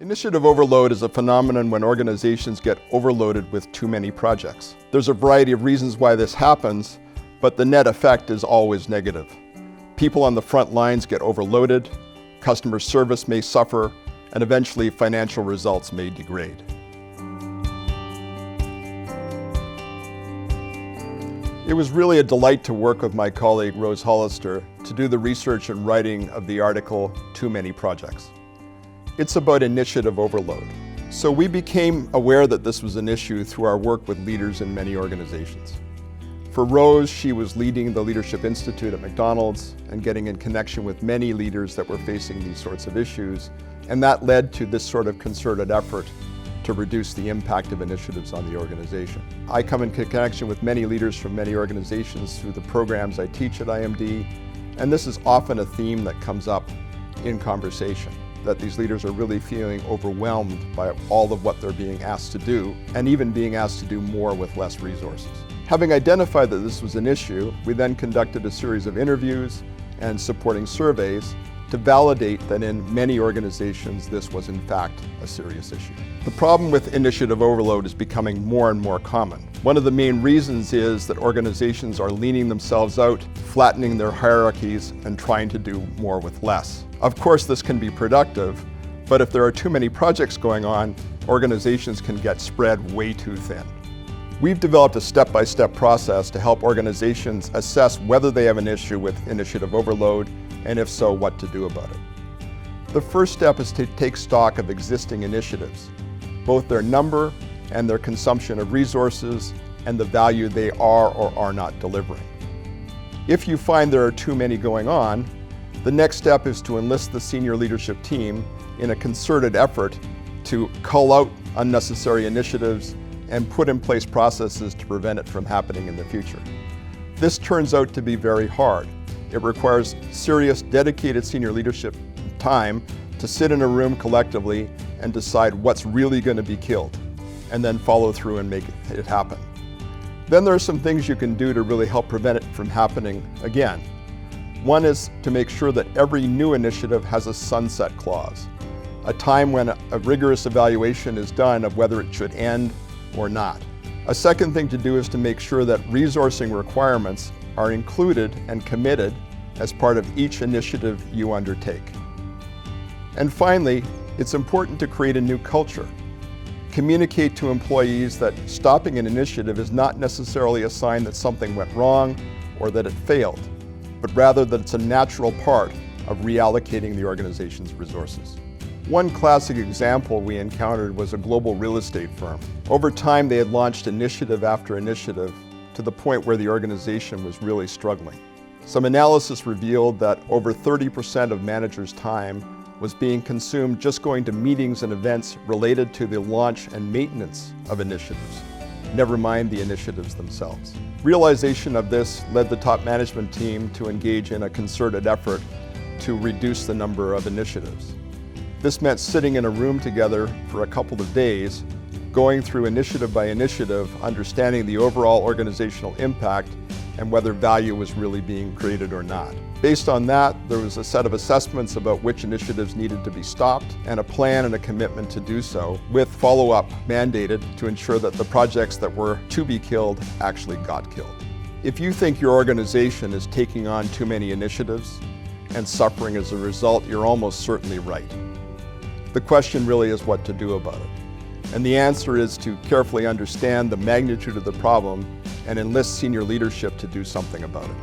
Initiative overload is a phenomenon when organizations get overloaded with too many projects. There's a variety of reasons why this happens, but the net effect is always negative. People on the front lines get overloaded, customer service may suffer, and eventually financial results may degrade. It was really a delight to work with my colleague Rose Hollister to do the research and writing of the article, Too Many Projects. It's about initiative overload. So we became aware that this was an issue through our work with leaders in many organizations. For Rose, she was leading the Leadership Institute at McDonald's and getting in connection with many leaders that were facing these sorts of issues, and that led to this sort of concerted effort to reduce the impact of initiatives on the organization. I come in connection with many leaders from many organizations through the programs I teach at IMD, and this is often a theme that comes up in conversation, that these leaders are really feeling overwhelmed by all of what they're being asked to do, and even being asked to do more with less resources. Having identified that this was an issue, we then conducted a series of interviews and supporting surveys to validate that in many organizations this was in fact a serious issue. The problem with initiative overload is becoming more and more common. One of the main reasons is that organizations are leaning themselves out, flattening their hierarchies, and trying to do more with less. Of course, this can be productive, but if there are too many projects going on, organizations can get spread way too thin. We've developed a step-by-step process to help organizations assess whether they have an issue with initiative overload, and if so, what to do about it. The first step is to take stock of existing initiatives, both their number and their consumption of resources, and the value they are or are not delivering. If you find there are too many going on, the next step is to enlist the senior leadership team in a concerted effort to cull out unnecessary initiatives and put in place processes to prevent it from happening in the future. This turns out to be very hard. It requires serious, dedicated senior leadership time to sit in a room collectively and decide what's really going to be killed, and then follow through and make it happen. Then there are some things you can do to really help prevent it from happening again. One is to make sure that every new initiative has a sunset clause, a time when a rigorous evaluation is done of whether it should end or not. A second thing to do is to make sure that resourcing requirements are included and committed as part of each initiative you undertake. And finally, it's important to create a new culture. Communicate to employees that stopping an initiative is not necessarily a sign that something went wrong or that it failed, but rather that it's a natural part of reallocating the organization's resources. One classic example we encountered was a global real estate firm. Over time, they had launched initiative after initiative to the point where the organization was really struggling. Some analysis revealed that over 30% of managers' time was being consumed just going to meetings and events related to the launch and maintenance of initiatives, never mind the initiatives themselves. Realization of this led the top management team to engage in a concerted effort to reduce the number of initiatives. This meant sitting in a room together for a couple of days, going through initiative by initiative, understanding the overall organizational impact and whether value was really being created or not. Based on that, there was a set of assessments about which initiatives needed to be stopped and a plan and a commitment to do so, with follow-up mandated to ensure that the projects that were to be killed actually got killed. If you think your organization is taking on too many initiatives and suffering as a result, you're almost certainly right. The question really is what to do about it. And the answer is to carefully understand the magnitude of the problem and enlist senior leadership to do something about it.